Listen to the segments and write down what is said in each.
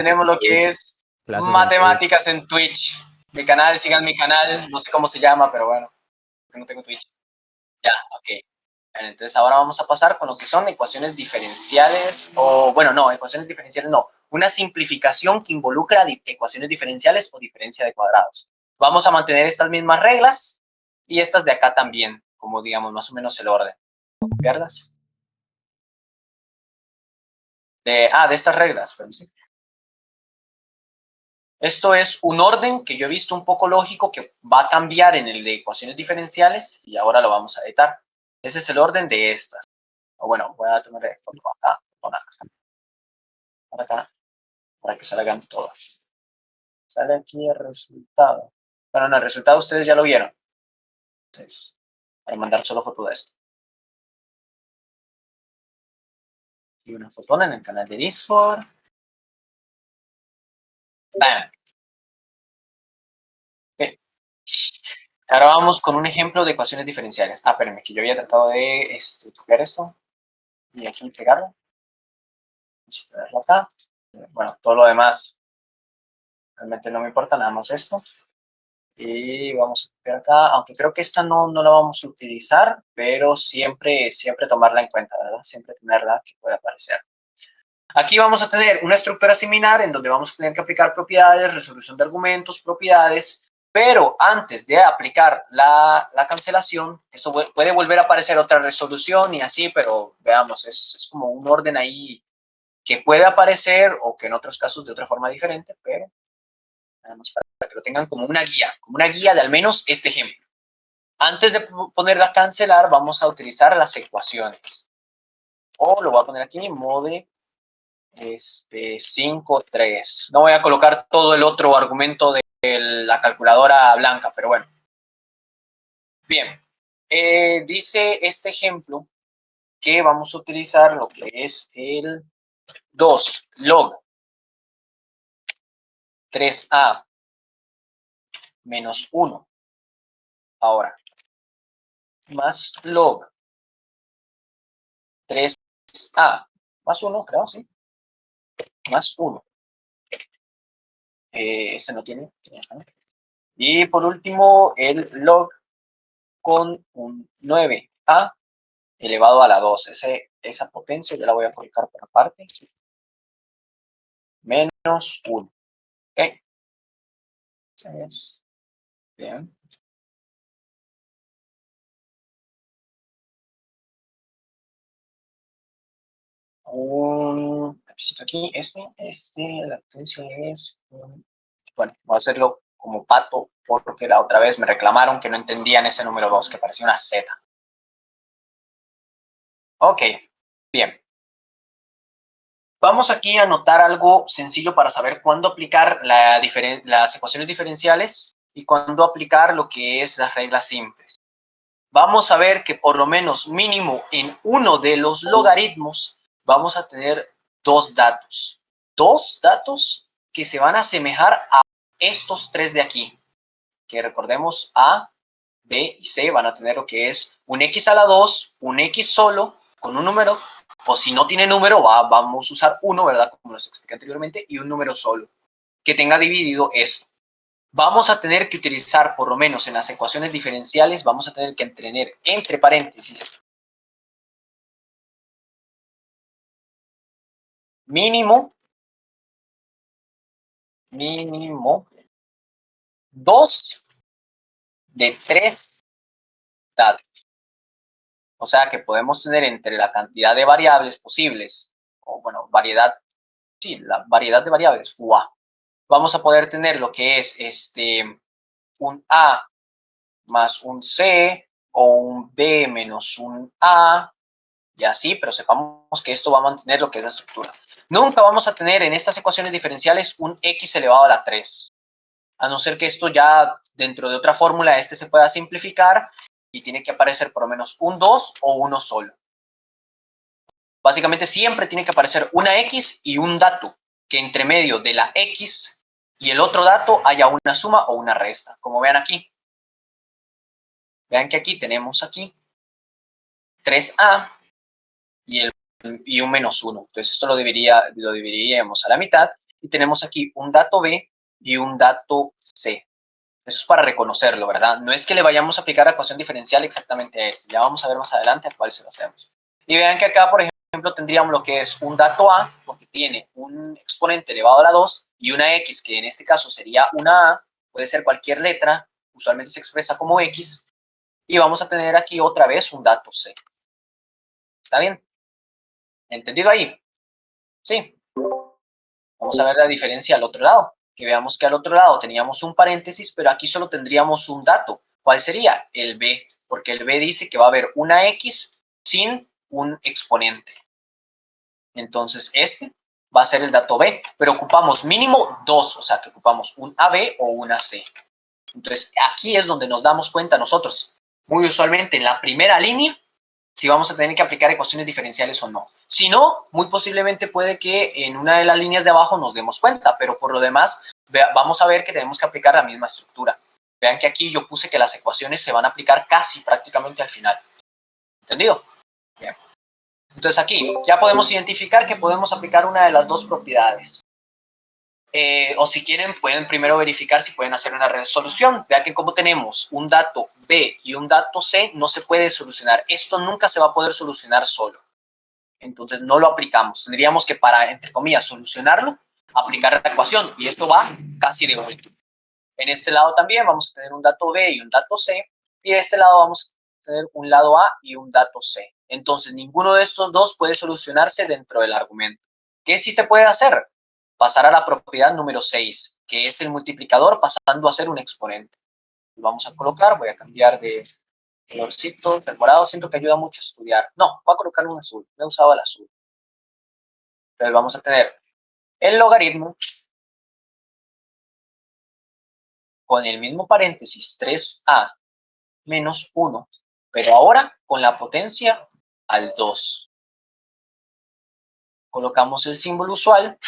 tenemos lo que es matemáticas en Twitch. Mi canal, sigan mi canal, no sé cómo se llama, pero bueno, no tengo Twitch. Ya, ok. Bueno, entonces ahora vamos a pasar con lo que son ecuaciones diferenciales, o bueno, no, ecuaciones diferenciales no, una simplificación que involucra ecuaciones diferenciales o diferencia de cuadrados. Vamos a mantener estas mismas reglas y estas de acá también, como digamos más o menos el orden. No pierdas. De estas reglas, pero sí. Esto es un orden que yo he visto un poco lógico que va a cambiar en el de ecuaciones diferenciales y ahora lo vamos a editar. Ese es el orden de estas. O bueno, voy a tomar foto acá, acá, para que salgan todas. Sale aquí el resultado. Bueno, no, el resultado ustedes ya lo vieron. Entonces, para mandar solo foto de esto. Y una fotona en el canal de Discord. ¡Bam! Okay. Ahora vamos con un ejemplo de ecuaciones diferenciales. Espérenme, que yo había tratado de copiar esto y aquí pegarlo. Vamos a pegarlo acá. Bueno, todo lo demás realmente no me importa, nada más esto. Y vamos a copiar acá, aunque creo que esta no la vamos a utilizar, pero siempre tomarla en cuenta, ¿verdad? Siempre tenerla que pueda aparecer. Aquí vamos a tener una estructura similar en donde vamos a tener que aplicar propiedades, resolución de argumentos, propiedades, pero antes de aplicar la cancelación, esto puede volver a aparecer otra resolución y así, pero veamos, es como un orden ahí que puede aparecer o que en otros casos de otra forma diferente, pero nada más para que lo tengan como una guía de al menos este ejemplo. Antes de ponerla a cancelar, vamos a utilizar las ecuaciones. O lo voy a poner aquí, mode 5, 3. No voy a colocar todo el otro argumento de la calculadora blanca, pero bueno. Bien, dice este ejemplo que vamos a utilizar lo que es el 2 log 3a menos 1. Ahora, más log 3a más 1, creo, sí. Más 1. Este no tiene. Y por último, el log con un 9a elevado a la 2. Esa potencia yo la voy a colocar por aparte. Menos 1. Ok. Entonces, bien. Un lapicito aquí. La potencia es. Bueno, voy a hacerlo como pato porque la otra vez me reclamaron que no entendían ese número 2, que parecía una Z. Ok, bien. Vamos aquí a anotar algo sencillo para saber cuándo aplicar las ecuaciones diferenciales y cuándo aplicar lo que es las reglas simples. Vamos a ver que por lo menos mínimo en uno de los logaritmos vamos a tener dos datos. Dos datos que se van a asemejar a estos tres de aquí. Que recordemos A, B y C van a tener lo que es un X a la 2, un X solo con un número, o si no tiene número, vamos a usar uno, ¿verdad? Como les expliqué anteriormente, y un número solo, que tenga dividido esto. Vamos a tener que utilizar, por lo menos en las ecuaciones diferenciales, vamos a tener que tener entre paréntesis mínimo 2 de 3 datos. O sea que podemos tener entre la cantidad de variables posibles, o bueno, variedad, sí, la variedad de variables, vamos a poder tener lo que es un A más un C, o un B menos un A, y así, pero sepamos que esto va a mantener lo que es la estructura. Nunca vamos a tener en estas ecuaciones diferenciales un X elevado a la 3, a no ser que esto ya dentro de otra fórmula se pueda simplificar y tiene que aparecer por lo menos un 2 o uno solo. Básicamente siempre tiene que aparecer una X y un dato, que entre medio de la X y el otro dato haya una suma o una resta, como vean aquí. Vean que aquí tenemos aquí 3A y un menos 1. Entonces esto lo dividiríamos a la mitad y tenemos aquí un dato B y un dato C. Eso es para reconocerlo, ¿verdad? No es que le vayamos a aplicar la ecuación diferencial exactamente a este. Ya vamos a ver más adelante a cuál se lo hacemos. Y vean que acá, por ejemplo, tendríamos lo que es un dato A, porque tiene un exponente elevado a la 2, y una X, que en este caso sería una A, puede ser cualquier letra, usualmente se expresa como X, y vamos a tener aquí otra vez un dato C. ¿Está bien? ¿Entendido ahí? Sí. Vamos a ver la diferencia al otro lado. Que veamos que al otro lado teníamos un paréntesis, pero aquí solo tendríamos un dato. ¿Cuál sería? El B, porque el B dice que va a haber una X sin un exponente. Entonces, este va a ser el dato B, pero ocupamos mínimo dos, o sea, que ocupamos un AB o una C. Entonces, aquí es donde nos damos cuenta nosotros, muy usualmente en la primera línea, si vamos a tener que aplicar ecuaciones diferenciales o no. Si no, muy posiblemente puede que en una de las líneas de abajo nos demos cuenta, pero por lo demás vamos a ver que tenemos que aplicar la misma estructura. Vean que aquí yo puse que las ecuaciones se van a aplicar casi prácticamente al final. ¿Entendido? Bien. Entonces aquí ya podemos identificar que podemos aplicar una de las dos propiedades. O si quieren, pueden primero verificar si pueden hacer una resolución. Vean que como tenemos un dato B y un dato C, no se puede solucionar. Esto nunca se va a poder solucionar solo. Entonces no lo aplicamos. Tendríamos que, para, entre comillas, solucionarlo, aplicar la ecuación. Y esto va casi de golpe. En este lado también vamos a tener un dato B y un dato C. Y de este lado vamos a tener un lado A y un dato C. Entonces ninguno de estos dos puede solucionarse dentro del argumento. ¿Qué sí se puede hacer? Pasar a la propiedad número 6, que es el multiplicador pasando a ser un exponente. Vamos a colocar, voy a cambiar de colorcito, el morado siento que ayuda mucho a estudiar. No, voy a colocar un azul, me he usado el azul. Entonces vamos a tener el logaritmo con el mismo paréntesis 3a menos 1, pero ahora con la potencia al 2. Colocamos el símbolo usual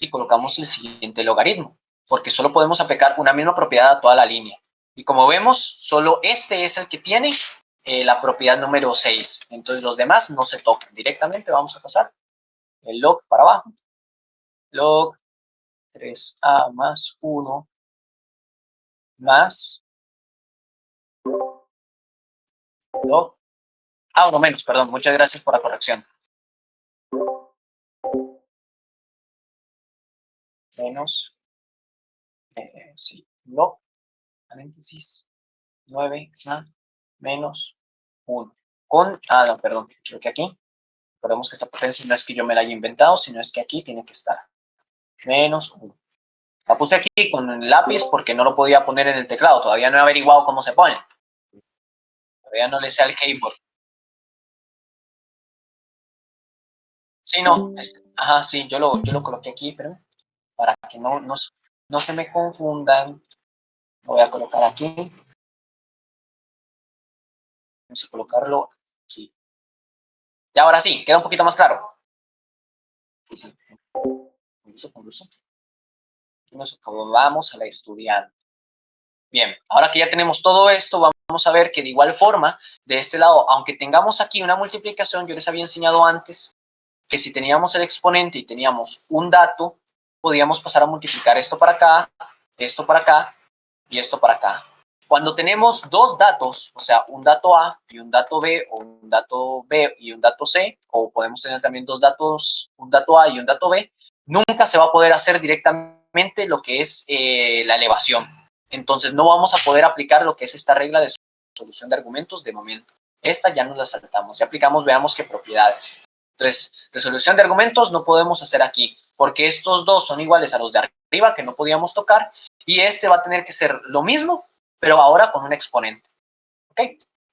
y colocamos el siguiente logaritmo, porque solo podemos aplicar una misma propiedad a toda la línea. Y como vemos, solo este es el que tiene la propiedad número 6. Entonces los demás no se tocan. Directamente vamos a pasar el log para abajo. Log 3a más 1 más log. Uno menos, perdón. Muchas gracias por la corrección. Menos, sí, log, paréntesis, 9a menos 1. Con, no, perdón, creo que aquí. Recordemos que esta potencia no es que yo me la haya inventado, sino es que aquí tiene que estar. Menos 1. La puse aquí con el lápiz porque no lo podía poner en el teclado. Todavía no he averiguado cómo se pone. Todavía no le sé al keyboard. Sí, no. Ajá, sí, yo lo coloqué aquí, pero para que no se me confundan, lo voy a colocar aquí. Vamos a colocarlo aquí. Y ahora sí, queda un poquito más claro. Sí, sí. Con y nos acomodamos a la estudiante. Bien, ahora que ya tenemos todo esto, vamos a ver que de igual forma, de este lado, aunque tengamos aquí una multiplicación, yo les había enseñado antes que si teníamos el exponente y teníamos un dato, podíamos pasar a multiplicar esto para acá y esto para acá. Cuando tenemos dos datos, o sea, un dato A y un dato B, o un dato B y un dato C, o podemos tener también dos datos, un dato A y un dato B, nunca se va a poder hacer directamente lo que es la elevación. Entonces no vamos a poder aplicar lo que es esta regla de solución de argumentos de momento. Esta ya nos la saltamos, ya aplicamos, veamos qué propiedades. Entonces, resolución de argumentos no podemos hacer aquí, porque estos dos son iguales a los de arriba que no podíamos tocar, y este va a tener que ser lo mismo, pero ahora con un exponente. ¿Ok?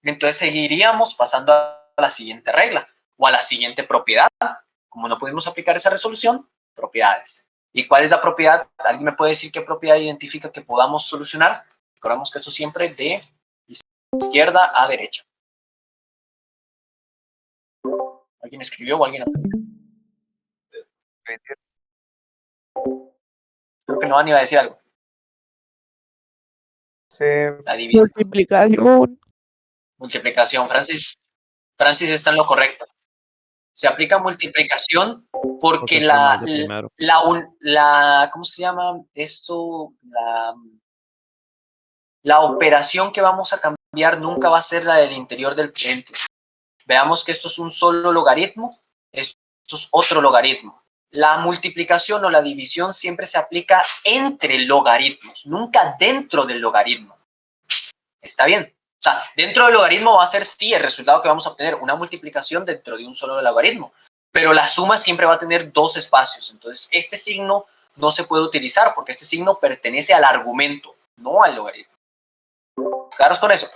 Entonces seguiríamos pasando a la siguiente regla, o a la siguiente propiedad. Como no pudimos aplicar esa resolución, propiedades. ¿Y cuál es la propiedad? ¿Alguien me puede decir qué propiedad identifica que podamos solucionar? Recordemos que esto siempre de izquierda a derecha. ¿Alguien escribió o alguien aprendió? Creo que no van a decir algo. La división. Multiplicación. Multiplicación. Francis está en lo correcto. Se aplica multiplicación Porque está mal de primero. ¿cómo se llama esto? La operación que vamos a cambiar nunca va a ser la del interior del paréntesis. Veamos que esto es un solo logaritmo, esto es otro logaritmo. La multiplicación o la división siempre se aplica entre logaritmos, nunca dentro del logaritmo. ¿Está bien? O sea, dentro del logaritmo va a ser sí el resultado que vamos a obtener, una multiplicación dentro de un solo logaritmo, pero la suma siempre va a tener dos espacios. Entonces, este signo no se puede utilizar porque este signo pertenece al argumento, no al logaritmo. Claros con eso.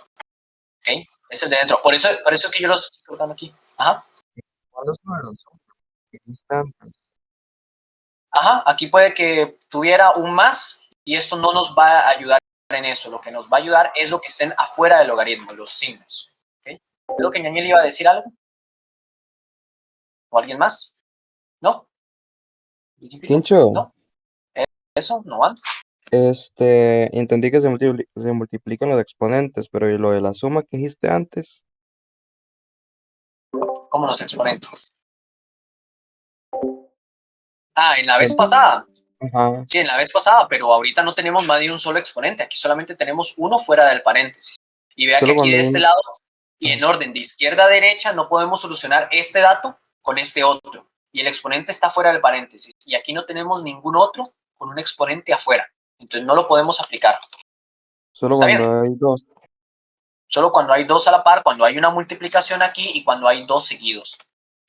¿Ok? Es el de dentro. Por eso es que yo los estoy colocando aquí. Ajá. ¿Cuáles fueron? Instantes. Ajá. Aquí puede que tuviera un más y esto no nos va a ayudar en eso. Lo que nos va a ayudar es lo que estén afuera del logaritmo, los signos. ¿Ok? Creo que Ñañel iba a decir algo. ¿O alguien más? ¿No? Quincho, ¿No? ¿Eso? ¿No van? entendí que se multiplican los exponentes, pero ¿y lo de la suma que dijiste antes? Como los exponentes. Ah, en la vez ¿Cierto? pasada. Ajá, Sí, en la vez pasada, pero ahorita no tenemos más de un solo exponente. Aquí solamente tenemos uno fuera del paréntesis. Y vea que solo aquí cuando de hay este un... lado y ajá, en orden de izquierda a derecha no podemos solucionar este dato con este otro. Y el exponente está fuera del paréntesis. Y aquí no tenemos ningún otro con un exponente afuera. Entonces no lo podemos aplicar. solo ¿Está bien? cuando hay dos. Solo cuando hay dos a la par, cuando hay una multiplicación aquí y cuando hay dos seguidos.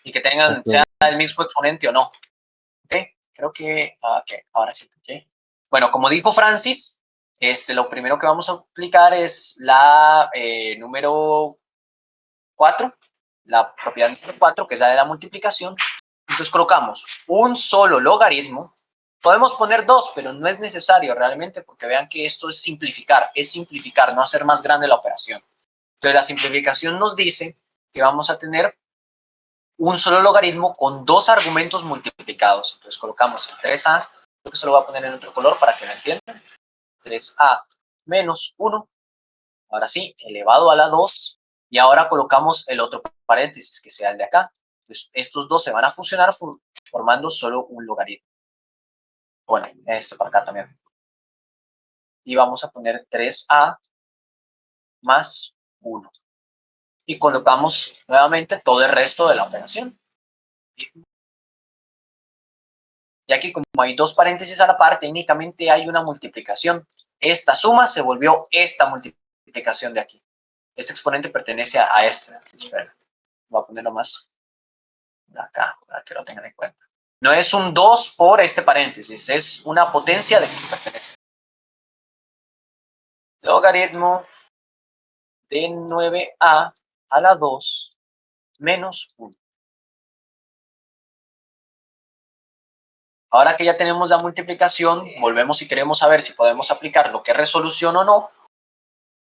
Y que tengan, Ok, sea el mismo exponente o no. ¿Ok? Creo que, okay, ahora sí. ¿Okay? Bueno, como dijo Francis, lo primero que vamos a aplicar es la número 4, la propiedad número 4, que es la de la multiplicación. Entonces colocamos un solo logaritmo. Podemos poner dos, pero no es necesario realmente porque vean que esto es simplificar, no hacer más grande la operación. Entonces la simplificación nos dice que vamos a tener un solo logaritmo con dos argumentos multiplicados. Entonces colocamos el 3a, creo que se lo voy a poner en otro color para que lo entiendan. 3a menos 1, ahora sí, elevado a la 2, y ahora colocamos el otro paréntesis, que sea el de acá. Entonces estos dos se van a fusionar formando solo un logaritmo. Bueno, esto para acá también. Y vamos a poner 3a más 1. Y colocamos nuevamente todo el resto de la operación. Y aquí como hay dos paréntesis a la par, técnicamente hay una multiplicación. Esta suma se volvió esta multiplicación de aquí. Este exponente pertenece a este. Espera, voy a ponerlo más acá para que lo tengan en cuenta. No es un 2 por este paréntesis, es una potencia de que pertenece. Logaritmo de 9a a la 2 menos 1. Ahora que ya tenemos la multiplicación, volvemos y queremos saber si podemos aplicar lo que es resolución o no.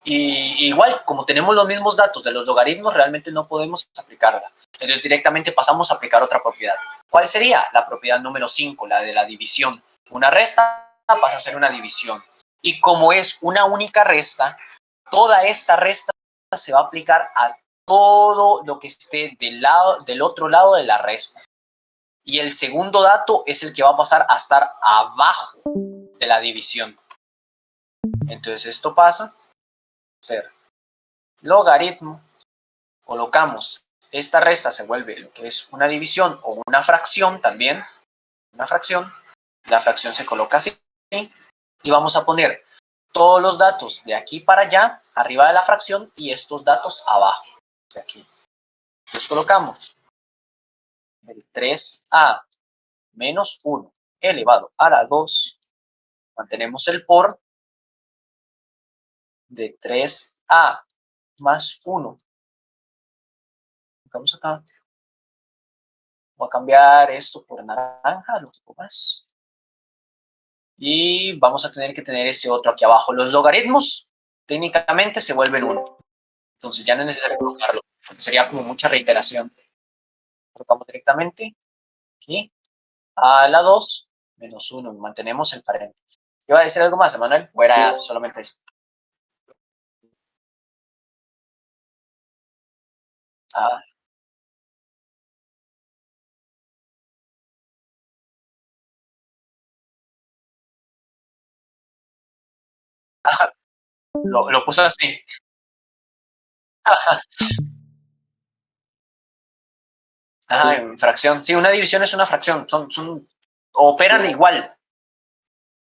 Y igual, como tenemos los mismos datos de los logaritmos, realmente no podemos aplicarla. Entonces directamente pasamos a aplicar otra propiedad. ¿Cuál sería? La propiedad número 5, la de la división. Una resta pasa a ser una división. Y como es una única resta, toda esta resta se va a aplicar a todo lo que esté del otro lado de la resta. Y el segundo dato es el que va a pasar a estar abajo de la división. Entonces esto pasa a ser logaritmo, colocamos esta resta, se vuelve lo que es una división o una fracción también, una fracción, la fracción se coloca así y vamos a poner todos los datos de aquí para allá, arriba de la fracción y estos datos abajo, de aquí. Entonces colocamos el 3a menos 1 elevado a la 2, mantenemos el por de 3a más 1. Vamos acá. Voy a cambiar esto por naranja, lo pongo más. Y vamos a tener que tener este otro aquí abajo. Los logaritmos técnicamente se vuelven uno. Entonces ya no es necesario colocarlo, porque sería como mucha reiteración. Colocamos directamente aquí a la 2 menos 1. Mantenemos el paréntesis. ¿Iba a decir algo más, Emanuel? ¿O era solamente eso? Ah, Lo puse así. Ajá, en fracción. Sí, una división es una fracción. Operan igual.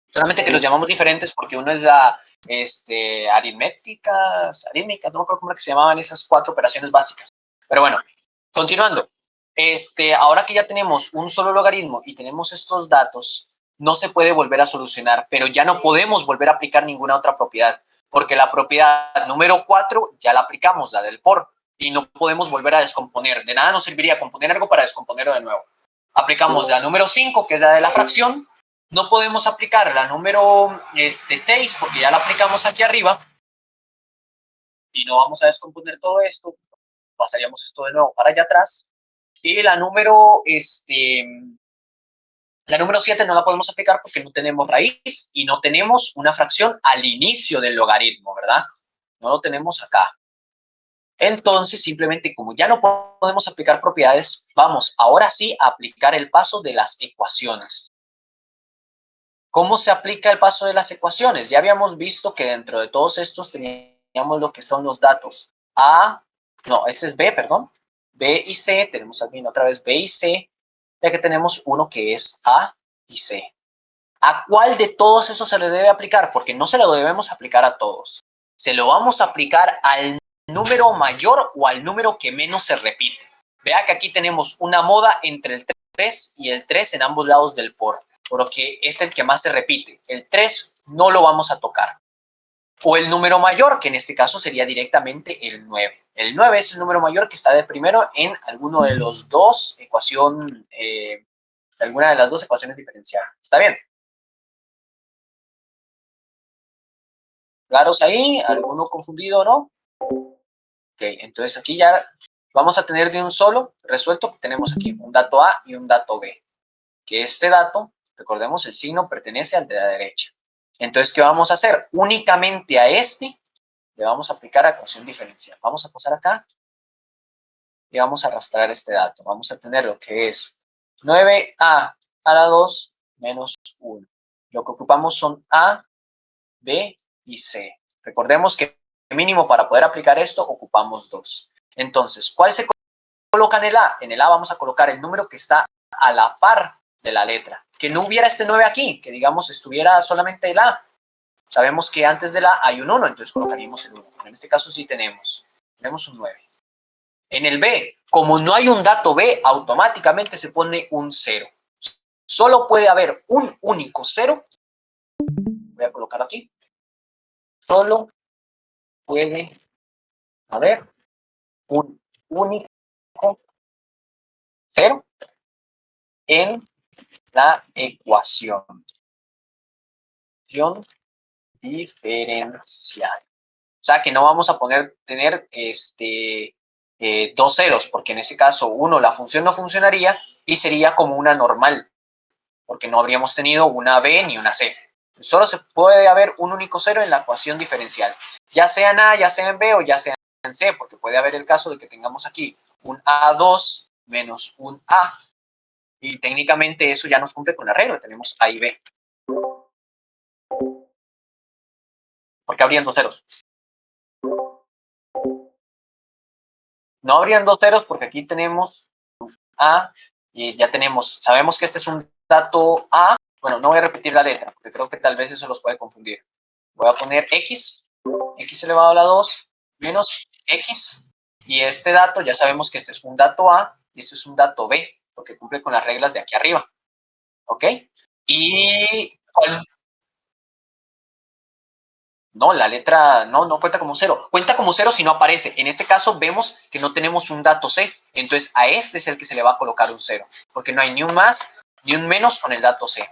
Solamente que los llamamos diferentes porque uno es la aritmética, no me acuerdo cómo era que se llamaban esas 4 operaciones básicas. Pero bueno, continuando. Ahora que ya tenemos un solo logaritmo y tenemos estos datos, no se puede volver a solucionar, pero ya no podemos volver a aplicar ninguna otra propiedad, porque la propiedad número 4 ya la aplicamos, la del por, y no podemos volver a descomponer. De nada nos serviría componer algo para descomponerlo de nuevo. Aplicamos la número 5, que es la de la fracción. No podemos aplicar la número 6 porque ya la aplicamos aquí arriba y no vamos a descomponer todo esto. Pasaríamos esto de nuevo para allá atrás. Y la número 7 no la podemos aplicar porque no tenemos raíz y no tenemos una fracción al inicio del logaritmo, ¿verdad? No lo tenemos acá. Entonces, simplemente como ya no podemos aplicar propiedades, vamos ahora sí a aplicar el paso de las ecuaciones. ¿Cómo se aplica el paso de las ecuaciones? Ya habíamos visto que dentro de todos estos teníamos lo que son los datos este es B, perdón, B y C, tenemos también otra vez B y C, ya que tenemos uno que es A y C. ¿A cuál de todos esos se le debe aplicar? Porque no se lo debemos aplicar a todos. Se lo vamos a aplicar al número mayor o al número que menos se repite. Vea que aquí tenemos una moda entre el 3 y el 3 en ambos lados del por lo que es el que más se repite. El 3 no lo vamos a tocar. O el número mayor, que en este caso sería directamente el 9. El 9 es el número mayor que está de primero en alguno de los dos alguna de las dos ecuaciones diferenciales. ¿Está bien? ¿Claros ahí? ¿Alguno confundido o no? Ok, entonces aquí ya vamos a tener de un solo resuelto. Tenemos aquí un dato A y un dato B. Que este dato, recordemos, el signo pertenece al de la derecha. Entonces, ¿qué vamos a hacer? Únicamente a este le vamos a aplicar ecuación diferencial. Vamos a pasar acá y vamos a arrastrar este dato. Vamos a tener lo que es 9a a la 2 menos 1. Lo que ocupamos son A, B y C. Recordemos que mínimo para poder aplicar esto ocupamos 2. Entonces, ¿cuál se coloca en el A? En el A vamos a colocar el número que está a la par de la letra. Que no hubiera este 9 aquí, que digamos estuviera solamente el A. Sabemos que antes del A hay un 1, entonces colocaríamos el 1. En este caso sí tenemos un 9. En el B, como no hay un dato B, automáticamente se pone un 0. Solo puede haber un único 0. Voy a colocar aquí. Solo puede haber un único 0 en la ecuación diferencial. O sea que no vamos a tener dos ceros, porque en ese caso, la función no funcionaría y sería como una normal, porque no habríamos tenido una B ni una C. Solo se puede haber un único cero en la ecuación diferencial, ya sea en A, ya sea en B o ya sea en C, porque puede haber el caso de que tengamos aquí un A2 menos un A, y técnicamente eso ya nos cumple con la regla, tenemos A y B. Porque habrían dos ceros. No habrían dos ceros porque aquí tenemos A y ya sabemos que este es un dato A. Bueno, no voy a repetir la letra porque creo que tal vez eso los puede confundir. Voy a poner X elevado a la 2 menos X. Y este dato, ya sabemos que este es un dato A y este es un dato B, porque cumple con las reglas de aquí arriba. ¿Ok? Y no, la letra no cuenta como cero. Cuenta como cero si no aparece. En este caso vemos que no tenemos un dato C. Entonces a este es el que se le va a colocar un cero. Porque no hay ni un más ni un menos con el dato C.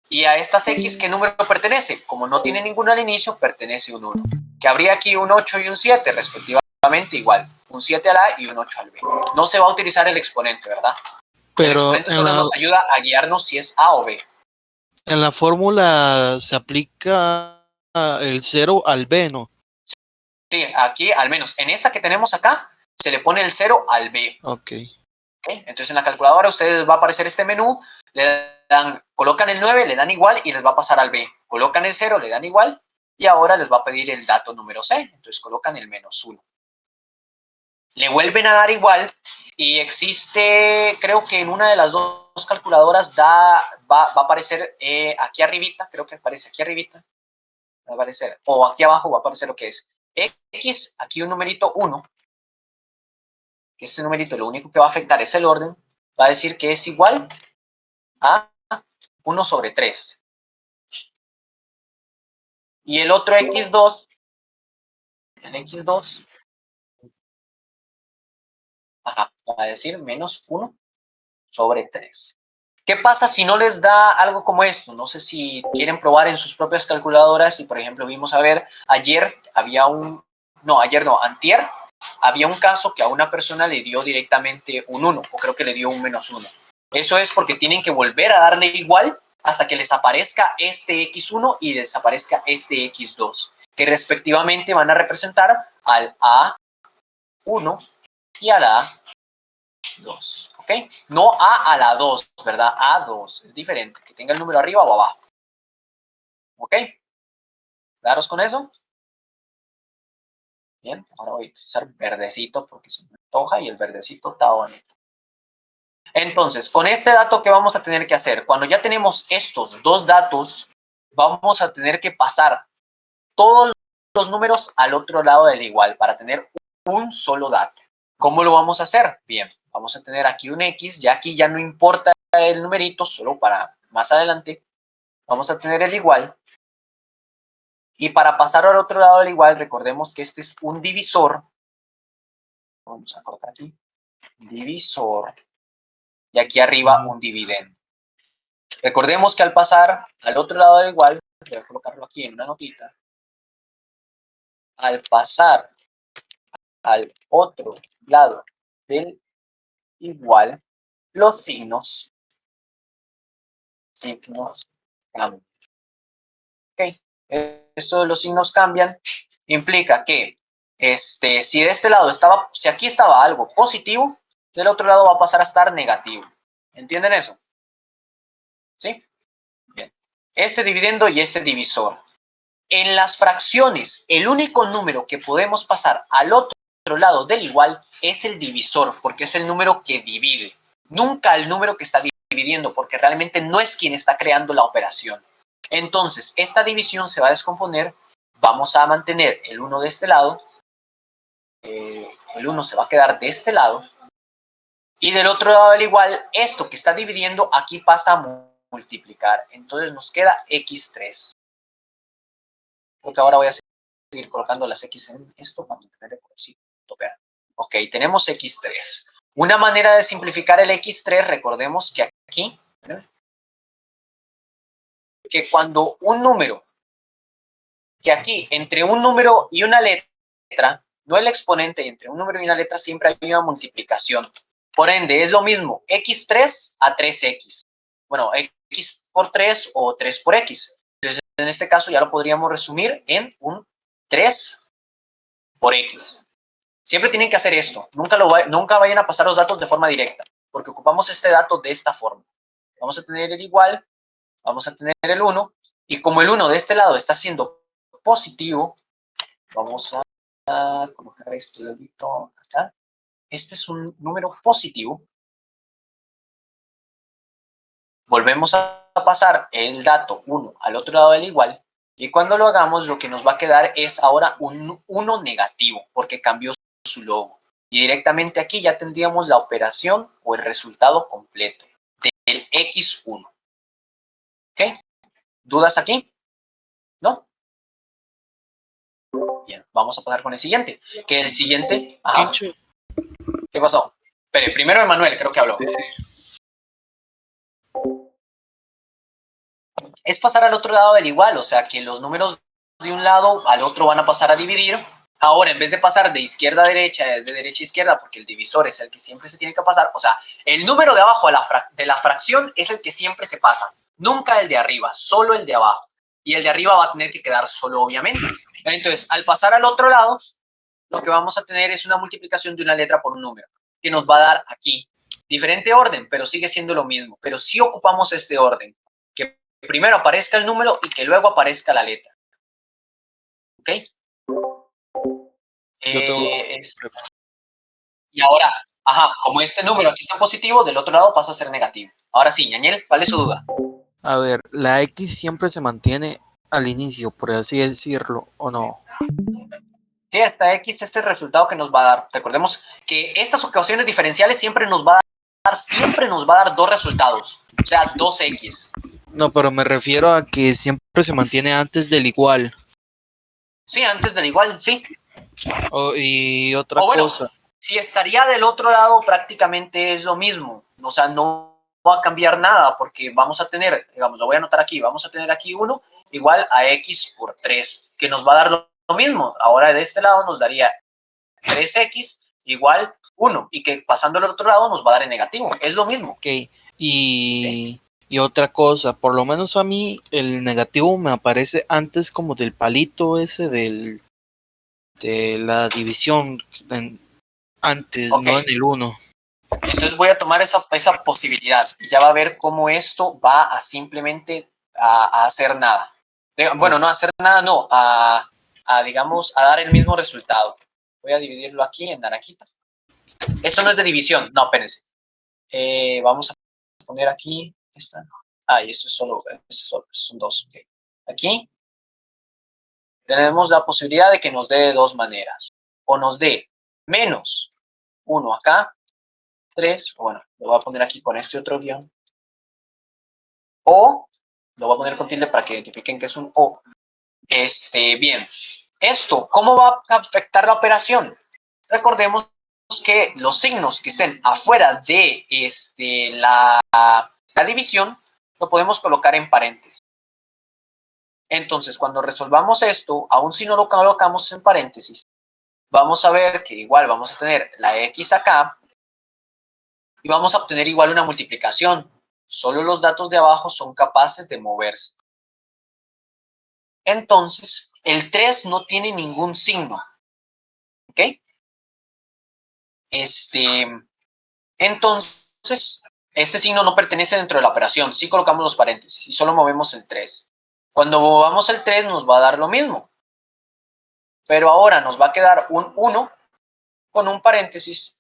Y a estas X, ¿qué número pertenece? Como no tiene ninguno al inicio, pertenece un 1. Que habría aquí un 8 y un 7, respectivamente, igual. Un 7 al A y un 8 al B. No se va a utilizar el exponente, ¿verdad? El Pero exponente solo nos ayuda a guiarnos si es A o B. en la fórmula se aplica el 0 al B, ¿no? Sí, aquí al menos. En esta que tenemos acá, se le pone el 0 al B. Ok. ¿Okay? Entonces en la calculadora ustedes va a aparecer este menú, colocan el 9, le dan igual y les va a pasar al B. Colocan el 0, le dan igual y ahora les va a pedir el dato número C, entonces colocan el -1. Le vuelven a dar igual y existe, creo que en una de las dos calculadoras va a aparecer aquí arribita, creo que aparece aquí arribita, va a aparecer, o aquí abajo va a aparecer lo que es X, aquí un numerito 1, que este numerito lo único que va a afectar es el orden, va a decir que es igual a 1/3. Y el otro X2, el X2, va a decir -1/3. ¿Qué pasa si no les da algo como esto? No sé si quieren probar en sus propias calculadoras y, por ejemplo, vimos a ver, antier, había un caso que a una persona le dio directamente un 1, o creo que le dio un -1. Eso es porque tienen que volver a darle igual hasta que les aparezca este X1 y les aparezca este X2, que respectivamente van a representar al A1 y al A2. ¿Ok? No A la 2, ¿verdad? A2, es diferente, que tenga el número arriba o abajo. ¿Ok? ¿Claros con eso? Bien, ahora voy a utilizar verdecito porque se me antoja y el verdecito está bonito. Entonces, con este dato, ¿qué vamos a tener que hacer? Cuando ya tenemos estos dos datos, vamos a tener que pasar todos los números al otro lado del igual para tener un solo dato. ¿Cómo lo vamos a hacer? Bien, vamos a tener aquí un X, ya aquí ya no importa el numerito, solo para más adelante. Vamos a tener el igual. Y para pasar al otro lado del igual, recordemos que este es un divisor. Vamos a colocar aquí. Divisor. Y aquí arriba un dividendo. Recordemos que al pasar al otro lado del igual, voy a colocarlo aquí en una notita. Al pasar al otro lado del igual, los signos cambian. ¿Okay? Esto de los signos cambian implica que si de este lado si aquí estaba algo positivo, del otro lado va a pasar a estar negativo. ¿Entienden eso? ¿Sí? Bien. Este dividendo y este divisor. En las fracciones, el único número que podemos pasar al otro lado del igual es el divisor, porque es el número que divide. Nunca el número que está dividiendo, porque realmente no es quien está creando la operación. Entonces, esta división se va a descomponer. Vamos a mantener el 1 de este lado. El 1 se va a quedar de este lado. Y del otro lado del igual, esto que está dividiendo, aquí pasa a multiplicar. Entonces nos queda X3. Porque ahora voy a seguir colocando las X en esto para mantener el colorcito. Ok, tenemos X3. Una manera de simplificar el X3, recordemos que aquí, que cuando un número, que aquí entre un número y una letra, no el exponente, entre un número y una letra siempre hay una multiplicación. Por ende, es lo mismo X3 a 3X. Bueno, X por 3 o 3 por X. Entonces, en este caso ya lo podríamos resumir en un 3 por X. Siempre tienen que hacer esto. Nunca vayan a pasar los datos de forma directa, porque ocupamos este dato de esta forma. Vamos a tener el igual, vamos a tener el 1, y como el 1 de este lado está siendo positivo, vamos a colocar este dedito acá. Este es un número positivo. Volvemos a pasar el dato 1 al otro lado del igual, y cuando lo hagamos, lo que nos va a quedar es ahora un 1 negativo, porque cambió su logo. Y directamente aquí ya tendríamos la operación o el resultado completo del X1. ¿Ok? ¿Dudas aquí? ¿No? Bien, vamos a pasar con el siguiente. Que el siguiente... Ajá. Quincho, ¿Qué pasó? Espere, primero Emanuel, creo que habló. sí, sí. Es pasar al otro lado del igual, o sea que los números de un lado al otro van a pasar a dividir. Ahora, en vez de pasar de izquierda a derecha, es de derecha a izquierda, porque el divisor es el que siempre se tiene que pasar. O sea, el número de abajo de la fracción es el que siempre se pasa. Nunca el de arriba, solo el de abajo. Y el de arriba va a tener que quedar solo, obviamente. Entonces, al pasar al otro lado, lo que vamos a tener es una multiplicación de una letra por un número, que nos va a dar aquí. Diferente orden, pero sigue siendo lo mismo. Pero sí ocupamos este orden. Que primero aparezca el número y que luego aparezca la letra. ¿Ok? Yo tengo... Y ahora, como este número aquí está positivo, del otro lado pasa a ser negativo. Ahora sí, Ñañel, ¿cuál es su duda? A ver, la X siempre se mantiene al inicio, por así decirlo, ¿o no? Sí, hasta X este es el resultado que nos va a dar. Recordemos que estas ecuaciones diferenciales siempre nos va a dar dos resultados, o sea, 2X. No, pero me refiero a que siempre se mantiene antes del igual. Sí, antes del igual, sí. Y otra O bueno, cosa, si estaría del otro lado, prácticamente es lo mismo. O sea, no va a cambiar nada porque vamos a tener, digamos, lo voy a anotar aquí, vamos a tener aquí 1 igual a X por 3, que nos va a dar lo mismo. Ahora de este lado nos daría 3X igual 1 y que pasando al otro lado nos va a dar en negativo. Es lo mismo. ok. Y otra cosa, por lo menos a mí el negativo me aparece antes como del palito ese de la división, antes, Ok, no en el uno. entonces voy a tomar esa posibilidad y ya va a ver cómo esto va a simplemente a hacer nada. Bueno, no a hacer nada, no, digamos, a dar el mismo resultado. Voy a dividirlo aquí en naranjita. Esto no es de división, no, espérense. Vamos a poner aquí esta. Y esto son dos. Okay. Aquí tenemos la posibilidad de que nos dé de dos maneras. O nos dé menos 1 acá, 3, o bueno, lo voy a poner aquí con este otro guión. O, lo voy a poner con tilde para que identifiquen que es un O. Bien, esto, ¿cómo va a afectar la operación? Recordemos que los signos que estén afuera de la división lo podemos colocar en paréntesis. Entonces, cuando resolvamos esto, aun si no lo colocamos en paréntesis, vamos a ver que igual vamos a tener la X acá y vamos a obtener igual una multiplicación. Solo los datos de abajo son capaces de moverse. Entonces, el 3 no tiene ningún signo. ¿Ok? Entonces, este signo no pertenece dentro de la operación. Sí colocamos los paréntesis y solo movemos el 3. Cuando movamos el 3 nos va a dar lo mismo. Pero ahora nos va a quedar un 1 con un paréntesis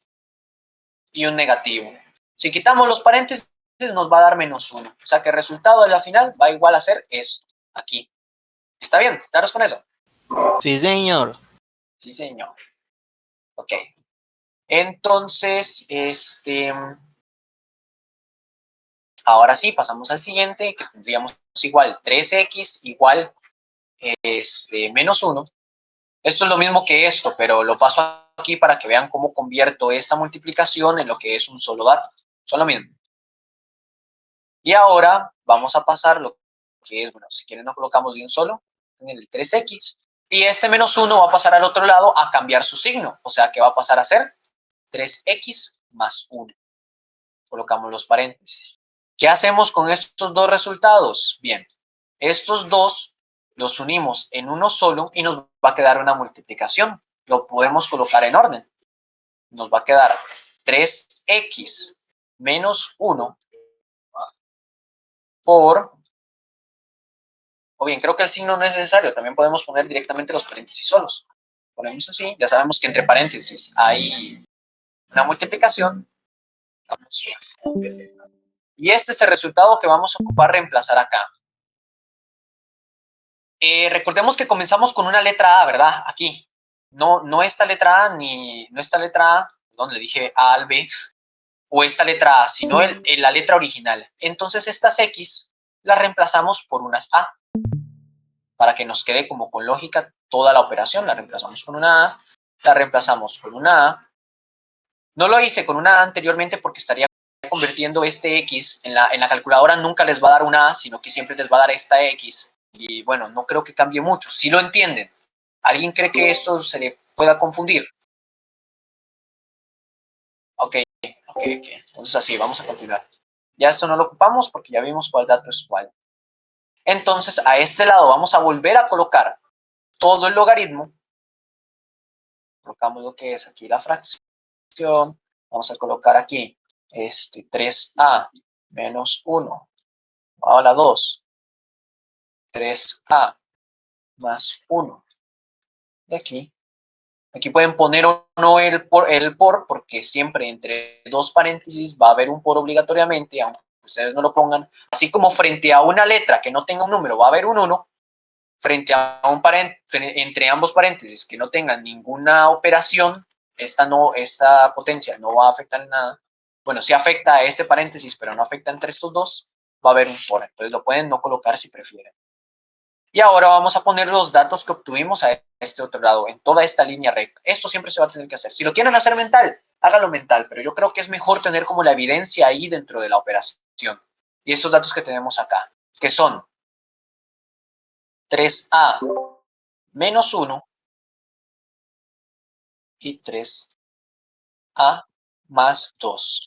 y un negativo. Si quitamos los paréntesis nos va a dar menos 1. O sea que el resultado de la final va igual a ser esto, aquí. ¿Está bien? ¿Claros con eso? Sí, señor. Sí, señor. Ok. Entonces, ahora sí, pasamos al siguiente, que tendríamos igual 3x igual menos 1. Esto es lo mismo que esto, pero lo paso aquí para que vean cómo convierto esta multiplicación en lo que es un solo dato. Son lo mismo. Y ahora vamos a pasar lo que es, bueno, si quieren nos colocamos de un solo, en el 3x, y este menos 1 va a pasar al otro lado a cambiar su signo, o sea que va a pasar a ser 3x más 1. Colocamos los paréntesis. ¿Qué hacemos con estos dos resultados? Bien, estos dos los unimos en uno solo y nos va a quedar una multiplicación. Lo podemos colocar en orden. Nos va a quedar 3x menos 1 por, o bien, creo que el signo no es necesario, también podemos poner directamente los paréntesis solos. Ponemos así, ya sabemos que entre paréntesis hay una multiplicación. Y este es el resultado que vamos a ocupar reemplazar acá. Recordemos que comenzamos con una letra A, ¿verdad? Aquí. No esta letra A, ni no esta letra A, perdón, le dije A al B, o esta letra A, sino la letra original. Entonces estas X las reemplazamos por unas A, para que nos quede como con lógica toda la operación. La reemplazamos con una A, la reemplazamos con una A. No lo hice con una A anteriormente porque estaría convirtiendo este X en la calculadora, nunca les va a dar una A, sino que siempre les va a dar esta X. Y bueno, no creo que cambie mucho. Si lo entienden. ¿Alguien cree que esto se le pueda confundir? Ok. Entonces así, vamos a continuar. Ya esto no lo ocupamos porque ya vimos cuál dato es cuál. Entonces a este lado vamos a volver a colocar todo el logaritmo. Colocamos lo que es aquí la fracción. Vamos a colocar aquí 3a menos 1 a la 2. 3a más 1 de aquí. Aquí pueden poner o no el por, porque siempre entre dos paréntesis va a haber un por obligatoriamente, aunque ustedes no lo pongan. Así como frente a una letra que no tenga un número va a haber un 1, frente a un entre ambos paréntesis que no tengan ninguna operación, esta potencia no va a afectar en nada. Bueno, sí afecta a este paréntesis, pero no afecta entre estos dos, va a haber un for. Entonces lo pueden no colocar si prefieren. Y ahora vamos a poner los datos que obtuvimos a este otro lado, en toda esta línea recta. Esto siempre se va a tener que hacer. Si lo quieren hacer mental, hágalo mental, pero yo creo que es mejor tener como la evidencia ahí dentro de la operación. Y estos datos que tenemos acá, que son 3a menos 1 y 3a más 2.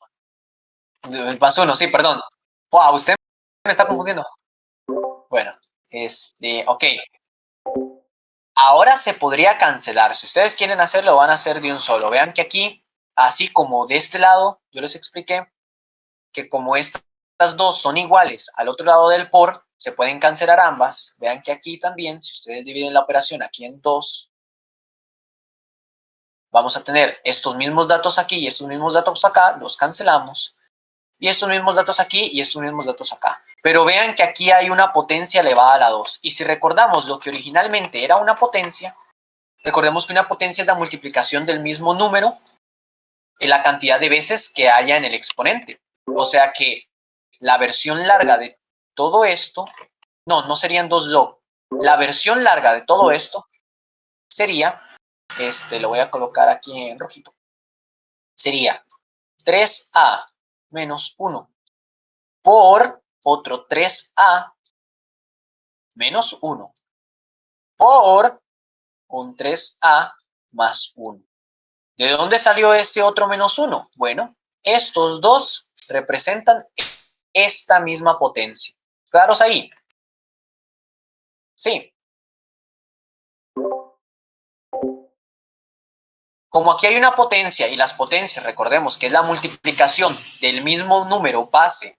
Más 1, sí, perdón. Wow, usted me está confundiendo. Bueno, ok. Ahora se podría cancelar. Si ustedes quieren hacerlo, van a hacer de un solo. Vean que aquí, así como de este lado, yo les expliqué que como estas dos son iguales al otro lado del por, se pueden cancelar ambas. Vean que aquí también, si ustedes dividen la operación aquí en 2, vamos a tener estos mismos datos aquí y estos mismos datos acá, los cancelamos. Y estos mismos datos aquí y estos mismos datos acá. Pero vean que aquí hay una potencia elevada a la 2. Y si recordamos lo que originalmente era una potencia, recordemos que una potencia es la multiplicación del mismo número en la cantidad de veces que haya en el exponente. O sea que la versión larga de todo esto, no serían 2 log. La versión larga de todo esto sería, lo voy a colocar aquí en rojito, sería 3a menos 1 por otro 3a menos 1 por un 3a más 1. ¿De dónde salió este otro menos 1? Bueno, estos dos representan esta misma potencia. ¿Claros ahí? Sí. Como aquí hay una potencia y las potencias, recordemos que es la multiplicación del mismo número base,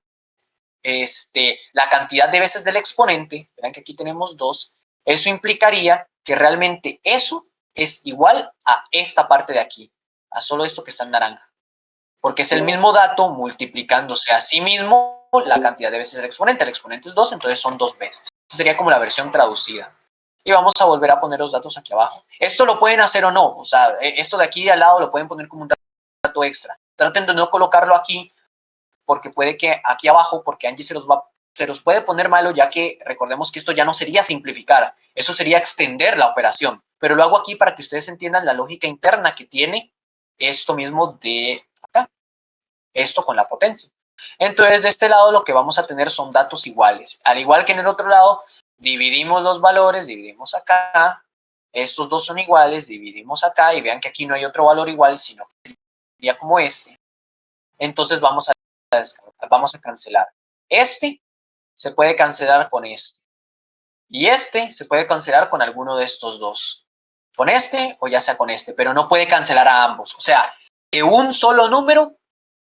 la cantidad de veces del exponente, verán que aquí tenemos 2, eso implicaría que realmente eso es igual a esta parte de aquí, a solo esto que está en naranja. Porque es el mismo dato multiplicándose a sí mismo la cantidad de veces del exponente. El exponente es 2, entonces son 2 veces. Esta sería como la versión traducida. Y vamos a volver a poner los datos aquí abajo. Esto lo pueden hacer o no. O sea, esto de aquí al lado lo pueden poner como un dato extra. Traten de no colocarlo aquí, porque puede que aquí abajo, porque Angie se los puede poner malo, ya que recordemos que esto ya no sería simplificar. Eso sería extender la operación. Pero lo hago aquí para que ustedes entiendan la lógica interna que tiene esto mismo de acá. Esto con la potencia. Entonces, de este lado lo que vamos a tener son datos iguales. Al igual que en el otro lado, dividimos los valores, dividimos acá. Estos dos son iguales, dividimos acá y vean que aquí no hay otro valor igual, sino que sería como este. Entonces vamos a cancelar. Este se puede cancelar con este. Y este se puede cancelar con alguno de estos dos. Con este o ya sea con este, pero no puede cancelar a ambos. O sea, que un solo número,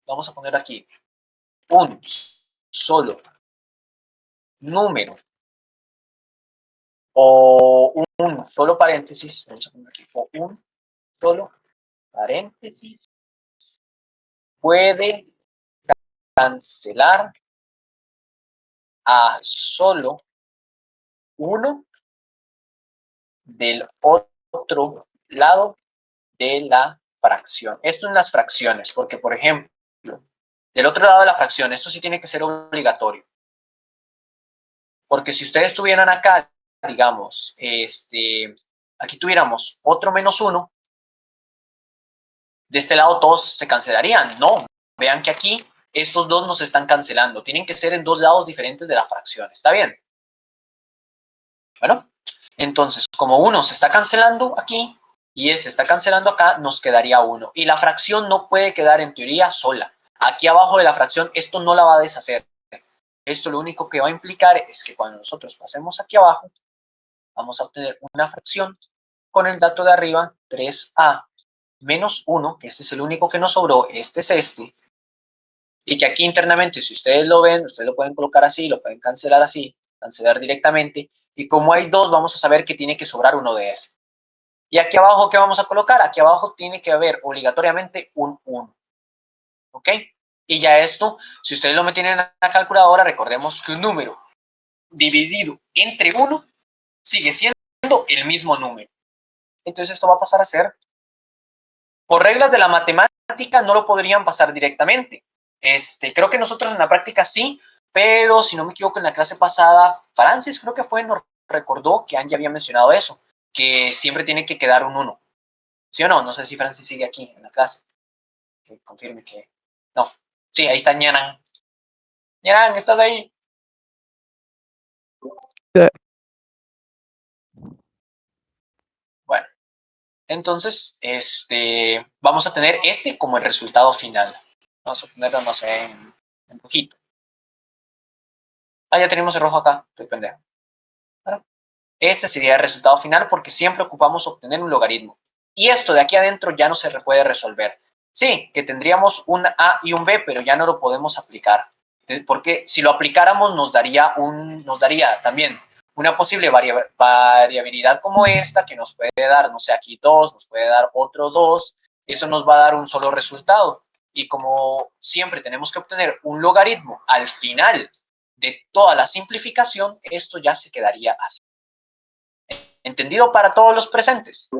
vamos a poner aquí, un solo número o un solo paréntesis, vamos a poner aquí, o un solo paréntesis puede cancelar a solo uno del otro lado de la fracción. Esto en las fracciones, porque por ejemplo, del otro lado de la fracción, esto sí tiene que ser obligatorio. Porque si ustedes estuvieran acá, digamos, aquí tuviéramos otro menos 1, de este lado todos se cancelarían. No, vean que aquí estos dos nos están cancelando. Tienen que ser en dos lados diferentes de la fracción. ¿Está bien? Bueno, entonces, como uno se está cancelando aquí y este está cancelando acá, nos quedaría 1. Y la fracción no puede quedar en teoría sola. Aquí abajo de la fracción, esto no la va a deshacer. Esto lo único que va a implicar es que cuando nosotros pasemos aquí abajo, vamos a obtener una fracción con el dato de arriba, 3a menos 1, que este es el único que nos sobró, este es este, y que aquí internamente, si ustedes lo ven, ustedes lo pueden colocar así, lo pueden cancelar así, cancelar directamente, y como hay dos, vamos a saber que tiene que sobrar uno de ese. Y aquí abajo, ¿qué vamos a colocar? Aquí abajo tiene que haber obligatoriamente un 1. ¿Ok? Y ya esto, si ustedes lo meten en la calculadora, recordemos que un número dividido entre 1 sigue siendo el mismo número. Entonces esto va a pasar a ser, por reglas de la matemática, no lo podrían pasar directamente. Creo que nosotros en la práctica sí, pero si no me equivoco, en la clase pasada, Francis creo que fue, nos recordó que Angie había mencionado eso, que siempre tiene que quedar un 1. ¿Sí o no? No sé si Francis sigue aquí en la clase. Que confirme que... No. Sí, ahí está Ñanan. Ñanan, ¿estás ahí? Bueno, entonces, vamos a tener como el resultado final. Vamos a ponerlo, no sé, en rojito. Ah, ya tenemos el rojo acá. Estoy pendejo. Bueno, este sería el resultado final porque siempre ocupamos obtener un logaritmo. Y esto de aquí adentro ya no se puede resolver. Sí, que tendríamos un A y un B, pero ya no lo podemos aplicar. Porque si lo aplicáramos nos daría también una posible variabilidad como esta, que nos puede dar, no sé, aquí 2, nos puede dar otro 2. Eso nos va a dar un solo resultado. Y como siempre tenemos que obtener un logaritmo al final de toda la simplificación, esto ya se quedaría así. ¿Entendido para todos los presentes?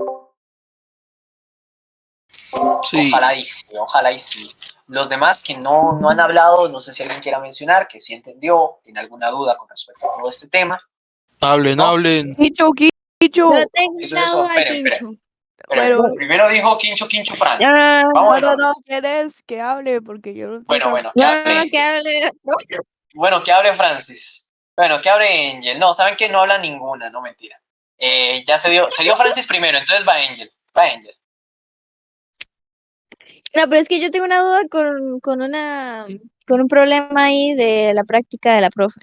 Sí. Ojalá y sí. Los demás que no han hablado, no sé si alguien quiera mencionar, que sí entendió, tiene alguna duda con respecto a todo este tema. Hablen, ¿No? hablen. Quincho. Yo tengo Eso, una duda, esperen. Quincho. Bueno, Primero dijo Quincho Fran. no, Vamos en orden. no, ¿quién es? Que hable, porque yo no estoy Bueno, tan... que No, hable. que hable. Bueno, que hable Francis. Bueno, que hable Angel. No, ¿saben qué? No habla ninguna, no mentira. Ya se dio Francis primero, entonces va Angel. No, pero es que yo tengo una duda con un problema ahí de la práctica de la profe.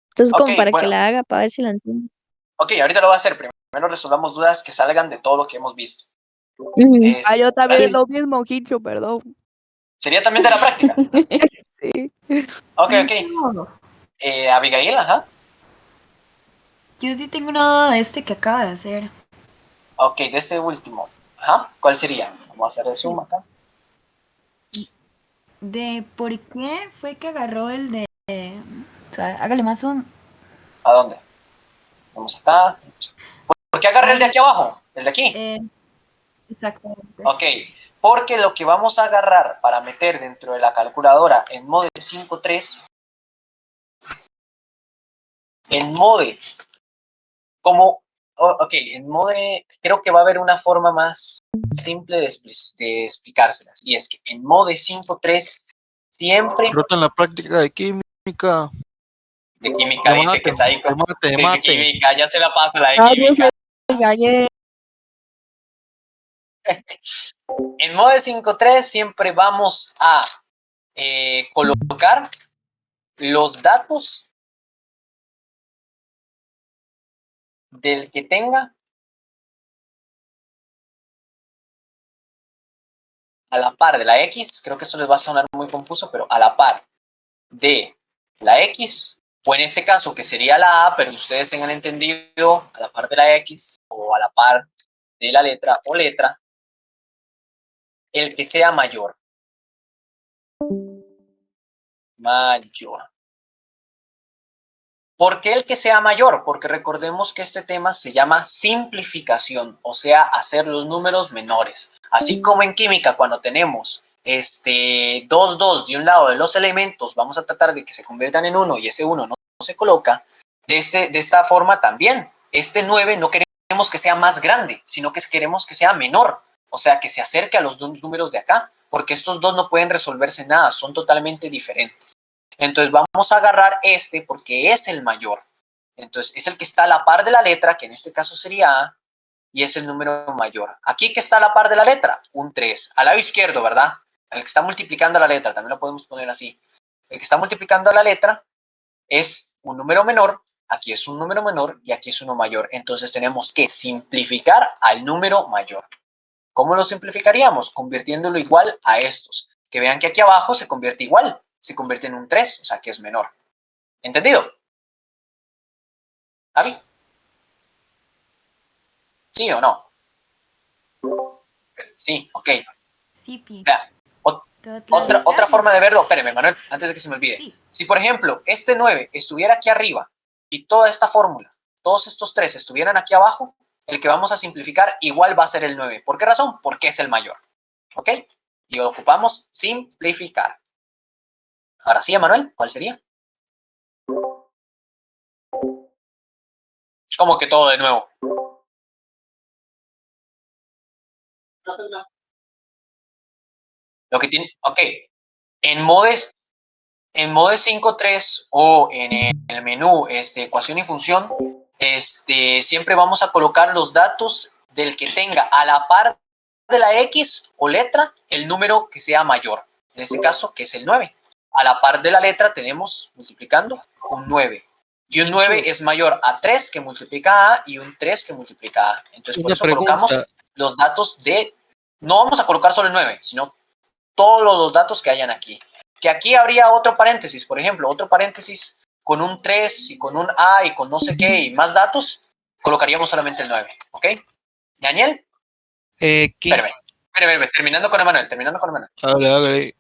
Entonces, Ok, como para que bueno. la haga, para ver si la entiendo. Ok, ahorita lo voy a hacer. Primero resolvamos dudas que salgan de todo lo que hemos visto. Ujú. yo también es Francis, lo mismo, Quincho, perdón. ¿sería también de la práctica? Sí. Ok. No, Abigail, ajá. yo sí tengo una duda de este que acaba de hacer. Ok, de este último. Ajá, ¿cuál sería? Vamos a hacer el Sí. zoom acá. De por qué fue que agarró el de... O sea, hágale más un... ¿A dónde? Vamos acá. ¿Por qué agarré el de Ahí, aquí abajo? ¿El de aquí? exactamente. Ok, porque lo que vamos a agarrar para meter dentro de la calculadora en Mode 5.3, en Mode, en Mode, creo que va a haber una forma más simple de explicárselas, y es que en Mode 5.3 siempre... Rota en la práctica de química. De química, dice que está ahí con... de mate. Química, ya se la paso la de Adiós, química. engañé. En Mode 5.3 siempre vamos a colocar los datos del que tenga a la par de la X. Creo que esto les va a sonar muy confuso, pero a la par de la X, o en este caso que sería la A, pero ustedes tengan entendido a la par de la X o a la par de la letra o letra, el que sea mayor. ¿Por qué el que sea mayor? Porque recordemos que este tema se llama simplificación, o sea, hacer los números menores. Así como en química, cuando tenemos 2 de un lado de los elementos, vamos a tratar de que se conviertan en 1 y ese 1 no se coloca. De esta forma también, este 9 no queremos que sea más grande, sino que queremos que sea menor, o sea, que se acerque a los dos números de acá, porque estos dos no pueden resolverse nada, son totalmente diferentes. Entonces vamos a agarrar este porque es el mayor. Entonces es el que está a la par de la letra, que en este caso sería A, y es el número mayor. Aquí que está a la par de la letra, un 3. Al lado izquierdo, ¿verdad? El que está multiplicando la letra, también lo podemos poner así. El que está multiplicando la letra es un número menor, aquí es un número menor y aquí es uno mayor. Entonces tenemos que simplificar al número mayor. ¿Cómo lo simplificaríamos? Convirtiéndolo igual a estos. Que vean que aquí abajo se convierte igual, se convierte en un 3, o sea que es menor. ¿Entendido? ¿Javi? ¿Sí o no? Sí, ok. Sí, pi. Vea, otra forma de verlo, espéreme, Manuel, antes de que se me olvide. Sí. Si, por ejemplo, este 9 estuviera aquí arriba y toda esta fórmula, todos estos 3 estuvieran aquí abajo, el que vamos a simplificar igual va a ser el 9. ¿Por qué razón? Porque es el mayor. ¿Ok? Y ocupamos simplificar. Ahora sí, Manuel, ¿cuál sería? Como que todo de nuevo. Lo que tiene, ok, en Modes 5.3 o en el menú ecuación y función, siempre vamos a colocar los datos del que tenga a la par de la X o letra el número que sea mayor. En este caso, que es el 9. A la par de la letra tenemos, multiplicando, un 9. Y un 9 es mayor a 3 que multiplica A y un 3 que multiplica A. Entonces, por Una eso colocamos pregunta. los datos de... No vamos a colocar solo el 9, sino todos los datos que hayan aquí. Que aquí habría otro paréntesis, por ejemplo, otro paréntesis con un 3 y con un A y con no sé qué y más datos, colocaríamos solamente el 9, ¿ok? Daniel, Quincho, espérame, terminando con Emanuel. hágale.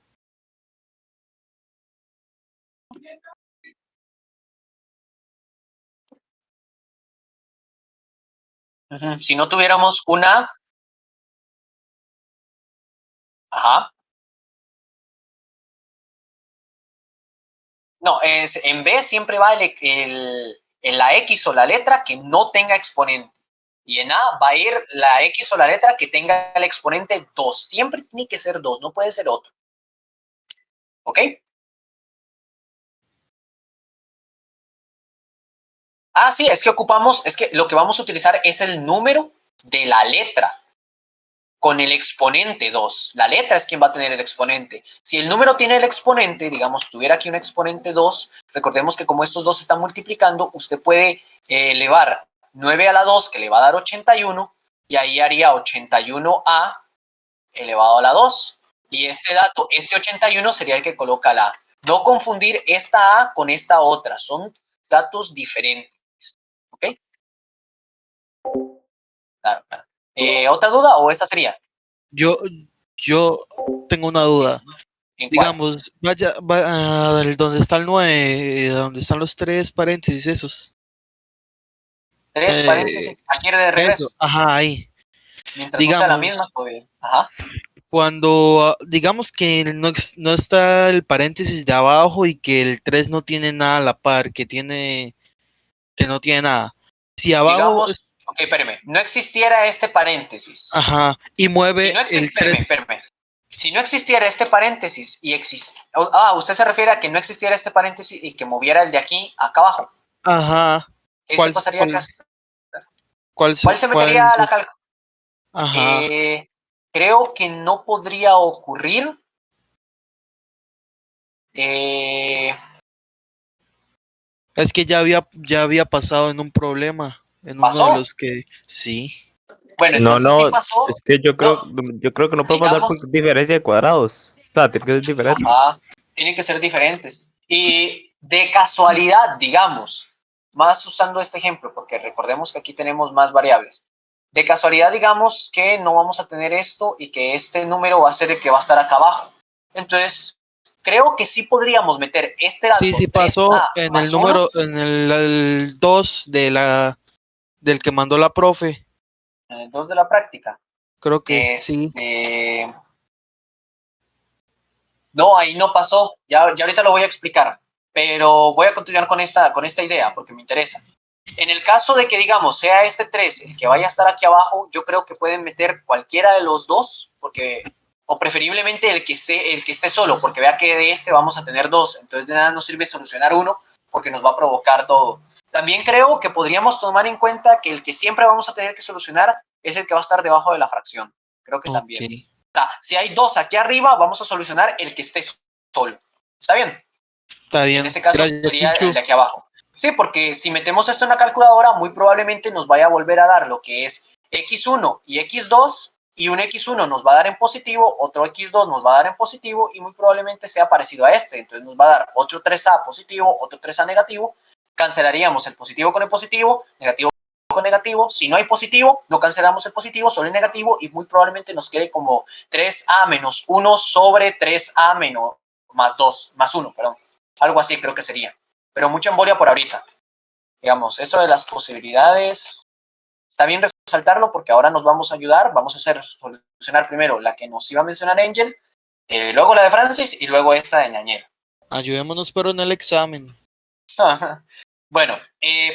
Si no tuviéramos una, ajá, no, en B siempre va la X o la letra que no tenga exponente. Y en A va a ir la X o la letra que tenga el exponente 2. Siempre tiene que ser 2, no puede ser otro. ¿Ok? Ah, sí, es que lo que vamos a utilizar es el número de la letra con el exponente 2. La letra es quien va a tener el exponente. Si el número tiene el exponente, digamos, tuviera aquí un exponente 2, recordemos que como estos dos están multiplicando, usted puede elevar 9 a la 2, que le va a dar 81, y ahí haría 81A elevado a la 2. Y este dato, este 81 sería el que coloca la A. No confundir esta A con esta otra, son datos diferentes. ¿Ok? Claro. ¿Otra duda o esta sería? Yo tengo una duda. ¿En cuál? Digamos, vaya, donde está el 9, donde están los 3 paréntesis esos. Tres Eh, paréntesis, aquí de regreso. Eso, ajá, ahí. Mientras no sea la Digamos, misma, todo bien. Ajá. cuando digamos que no está el paréntesis de abajo y que el 3 no tiene nada a la par, que no tiene nada. Si abajo Digamos, ok, espérame, no existiera este paréntesis. ajá, y Si mueve no el existe, 3, espérame. Si no existiera este paréntesis y existe. Usted se refiere a que no existiera este paréntesis y que moviera el de aquí acá abajo. ajá, Este pasaría acá. ¿Cuál se metería a la calculadora? Ajá, Creo que no podría ocurrir. Eh, es que ya había pasado en un problema, en uno de ¿Pasó? los que, sí. Bueno, No, entonces sí no, pasó. es que No, yo creo que no puede pasar digamos, por diferencia de cuadrados. O sea, tiene que ser diferente. ajá, tienen que ser diferentes. Y de casualidad, digamos, más usando este ejemplo, porque recordemos que aquí tenemos más variables. De casualidad, digamos que no vamos a tener esto y que este número va a ser el que va a estar acá abajo. Entonces, creo que sí podríamos meter este dato Sí 3A pasó en el más 1. número, en el 2 del que mandó la profe. En el 2 de la práctica. Creo que sí. No, ahí no pasó. Ya ahorita lo voy a explicar. Pero voy a continuar con esta idea porque me interesa. En el caso de que, digamos, sea este 3 el que vaya a estar aquí abajo, yo creo que pueden meter cualquiera de los dos, o preferiblemente el que esté solo, porque vea que de este vamos a tener dos. Entonces de nada nos sirve solucionar uno porque nos va a provocar todo. También creo que podríamos tomar en cuenta que el que siempre vamos a tener que solucionar es el que va a estar debajo de la fracción. Creo que también. Ok, Si hay dos aquí arriba, vamos a solucionar el que esté solo. ¿Está bien? está En bien. ese caso Gracias, sería el Chinchu. de aquí abajo. Sí, porque si metemos esto en la calculadora, muy probablemente nos vaya a volver a dar lo que es x1 y x2, y un x1 nos va a dar en positivo, otro x2 nos va a dar en positivo, y muy probablemente sea parecido a este. Entonces nos va a dar otro 3a positivo, otro 3a negativo. Cancelaríamos el positivo con el positivo, negativo con negativo. Si no hay positivo, no cancelamos el positivo, solo el negativo, y muy probablemente nos quede como 3a menos 1 sobre 3a menos más 2, más 1, perdón. Algo así creo que sería. Pero mucha embolia por ahorita. Digamos, eso de las posibilidades, está bien resaltarlo porque ahora nos vamos a ayudar. Vamos a solucionar primero la que nos iba a mencionar Angel, luego la de Francis y luego esta de Ñañel. Ayudémonos pero en el examen. Bueno,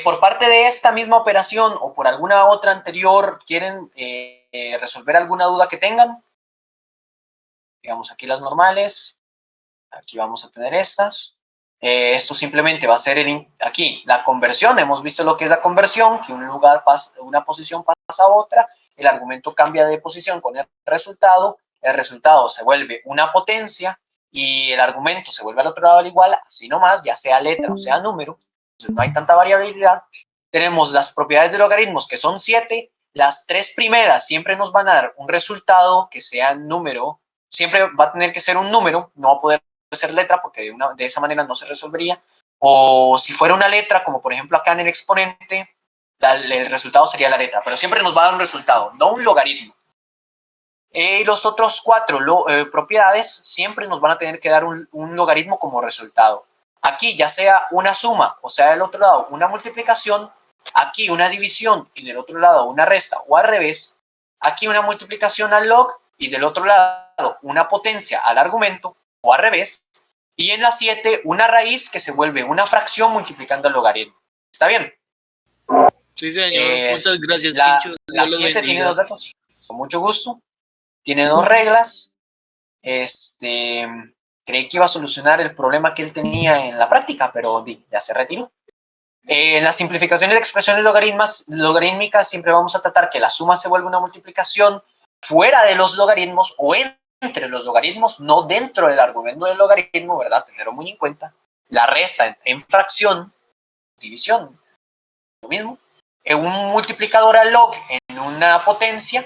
por parte de esta misma operación o por alguna otra anterior, ¿quieren resolver alguna duda que tengan? Digamos aquí las normales, aquí vamos a tener estas. Esto simplemente va a ser aquí la conversión. Hemos visto lo que es la conversión, que una posición pasa a otra, el argumento cambia de posición con el resultado se vuelve una potencia y el argumento se vuelve al otro lado al igual, así nomás, ya sea letra o sea número. Entonces no hay tanta variabilidad. Tenemos las propiedades de logaritmos, que son 7. Las 3 primeras siempre nos van a dar un resultado que sea número, siempre va a tener que ser un número, no va a poder ser letra porque de esa manera no se resolvería. O si fuera una letra, como por ejemplo acá en el exponente, el resultado sería la letra, pero siempre nos va a dar un resultado, no un logaritmo. Y los otros 4 propiedades siempre nos van a tener que dar un logaritmo como resultado. Aquí ya sea una suma o sea del otro lado una multiplicación, aquí una división y del otro lado una resta o al revés, aquí una multiplicación al log y del otro lado una potencia al argumento o al revés, y en la 7 una raíz que se vuelve una fracción multiplicando el logaritmo. ¿Está bien? Sí, señor. Muchas gracias, La Quincho. Dios los 7 tiene bendiga. 2 datos, con mucho gusto. Tiene 2 reglas. Creí que iba a solucionar el problema que él tenía en la práctica, pero ya se retiró. En las simplificaciones de expresiones logarítmicas siempre vamos a tratar que la suma se vuelva una multiplicación fuera de los logaritmos o entre los logaritmos, no dentro del argumento del logaritmo, ¿verdad? Tenerlo muy en cuenta. La resta en fracción, división, lo mismo. Un multiplicador al log en una potencia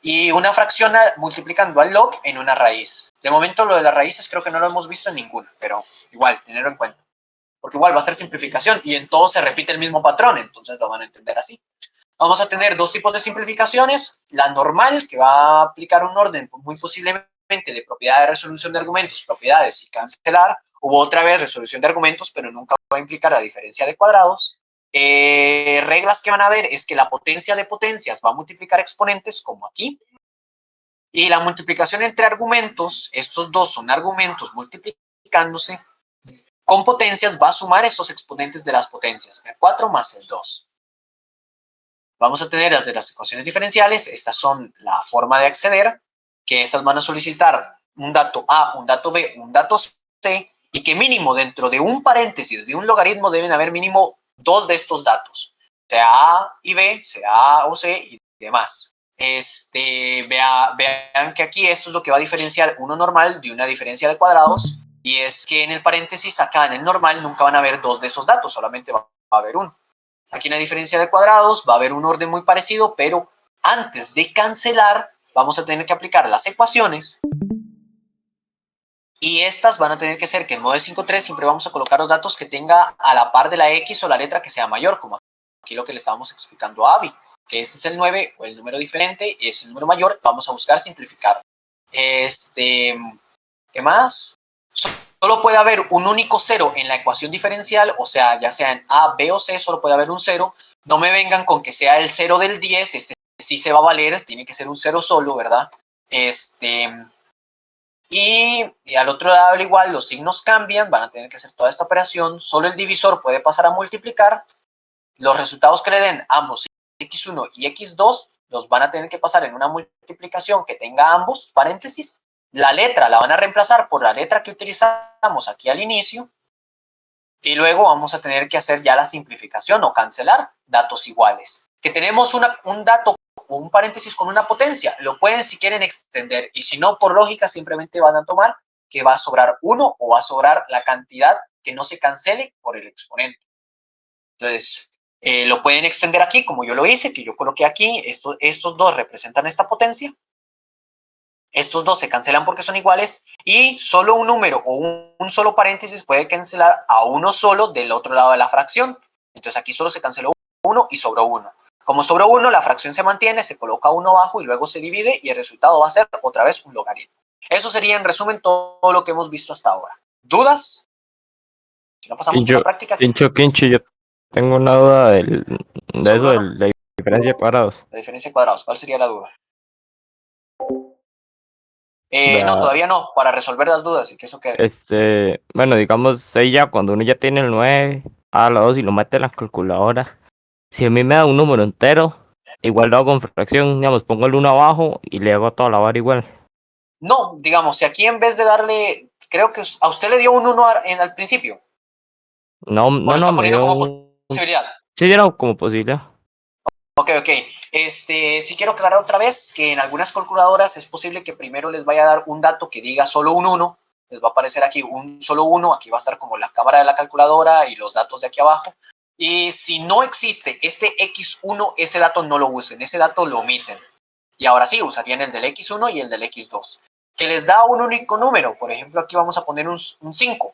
y una fracción multiplicando al log en una raíz. De momento lo de las raíces creo que no lo hemos visto en ninguna, pero igual, tenerlo en cuenta. Porque igual va a ser simplificación y en todo se repite el mismo patrón, entonces lo van a entender así. Vamos a tener 2 tipos de simplificaciones. La normal, que va a aplicar un orden muy posiblemente de propiedad de resolución de argumentos, propiedades y cancelar, u otra vez resolución de argumentos, pero nunca va a implicar la diferencia de cuadrados. Reglas que van a ver es que la potencia de potencias va a multiplicar exponentes, como aquí. Y la multiplicación entre argumentos, estos dos son argumentos multiplicándose, con potencias va a sumar estos exponentes de las potencias, el 4 más el 2. Vamos a tener las de las ecuaciones diferenciales, estas son la forma de acceder, que estas van a solicitar un dato A, un dato B, un dato C, y que mínimo dentro de un paréntesis de un logaritmo deben haber mínimo 2 de estos datos, sea A y B, sea A o C y demás. Vean que aquí esto es lo que va a diferenciar uno normal de una diferencia de cuadrados, y es que en el paréntesis acá en el normal nunca van a haber 2 de esos datos, solamente va a haber uno. Aquí en la diferencia de cuadrados va a haber un orden muy parecido, pero antes de cancelar vamos a tener que aplicar las ecuaciones, y estas van a tener que ser que en modo de 5.3 siempre vamos a colocar los datos que tenga a la par de la X o la letra que sea mayor, como aquí lo que le estábamos explicando a Avi, que este es el 9 o el número diferente, es el número mayor, vamos a buscar simplificar. ¿Qué más? Solo puede haber un único cero en la ecuación diferencial, o sea, ya sea en A, B o C, solo puede haber un cero. No me vengan con que sea el 0 del 10, este sí se va a valer, tiene que ser un 0 solo, ¿verdad? Y al otro lado al igual los signos cambian, van a tener que hacer toda esta operación, solo el divisor puede pasar a multiplicar, los resultados que le den ambos x1 y x2 los van a tener que pasar en una multiplicación que tenga ambos paréntesis. La letra la van a reemplazar por la letra que utilizamos aquí al inicio, y luego vamos a tener que hacer ya la simplificación o cancelar datos iguales. Que tenemos un dato o un paréntesis con una potencia, lo pueden si quieren extender, y si no, por lógica simplemente van a tomar que va a sobrar 1 o va a sobrar la cantidad que no se cancele por el exponente. Entonces, lo pueden extender aquí como yo lo hice, que yo coloqué aquí, estos dos representan esta potencia. Estos dos se cancelan porque son iguales, y solo un número o un solo paréntesis puede cancelar a uno solo del otro lado de la fracción. Entonces aquí solo se canceló 1 y sobró 1. Como sobre 1, la fracción se mantiene, se coloca 1 abajo y luego se divide y el resultado va a ser otra vez un logaritmo. Eso sería en resumen todo lo que hemos visto hasta ahora. ¿Dudas? Si no pasamos con la práctica. Quincho, yo tengo una duda de ¿Sobre eso, de uno? la diferencia de cuadrados. La diferencia de cuadrados, ¿cuál sería la duda? No, La- todavía no, para resolver las dudas y que eso quede. Bueno, digamos, ella cuando uno ya tiene el 9 a la 2 y lo mete en la calculadora, si a mí me da un número entero, igual lo hago con fracción, digamos, pongo el 1 abajo y le hago toda la vara igual. No, digamos, si aquí en vez de darle, creo que a usted le dio un 1 al principio, No, o lo está me poniendo dio como posibilidad. Sí, era como posible. Ok. Sí quiero aclarar otra vez que en algunas calculadoras es posible que primero les vaya a dar un dato que diga solo un 1, les va a aparecer aquí un solo 1, aquí va a estar como la cámara de la calculadora y los datos de aquí abajo. Y si no existe este X1, ese dato no lo usen, ese dato lo omiten. Y ahora sí, usarían el del X1 y el del X2, que les da un único número. Por ejemplo, aquí vamos a poner un 5.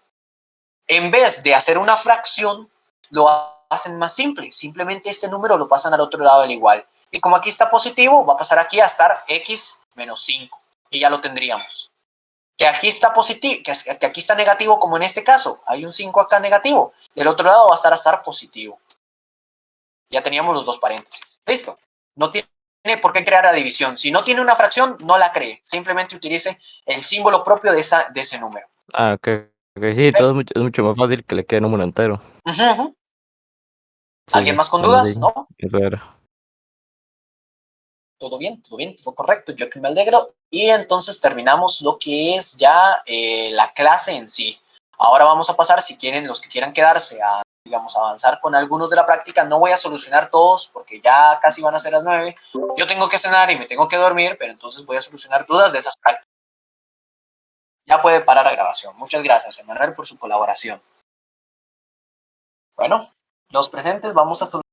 En vez de hacer una fracción, lo hacen más simple. Simplemente este número lo pasan al otro lado del igual. Y como aquí está positivo, va a pasar aquí a estar X menos 5. Y ya lo tendríamos. Que aquí está positivo, que aquí está negativo, como en este caso. Hay un 5 acá negativo. Del otro lado va a estar positivo. Ya teníamos los dos paréntesis. Listo. No tiene por qué crear la división. Si no tiene una fracción, no la cree. Simplemente utilice el símbolo propio de ese número. Ah, ok. Sí, todo es mucho más fácil que le quede número entero. Uh-huh. Sí, ¿Alguien más con bueno, dudas? sí, ¿No? eso era. Todo bien, todo correcto. Yo que me alegro. Y entonces terminamos lo que es ya la clase en sí. Ahora vamos a pasar, si quieren, los que quieran quedarse a, digamos, avanzar con algunos de la práctica. No voy a solucionar todos porque ya casi van a ser las 9. Yo tengo que cenar y me tengo que dormir, pero entonces voy a solucionar dudas de esas prácticas. Ya puede parar la grabación. Muchas gracias, Emanuel, por su colaboración. Bueno, los presentes vamos a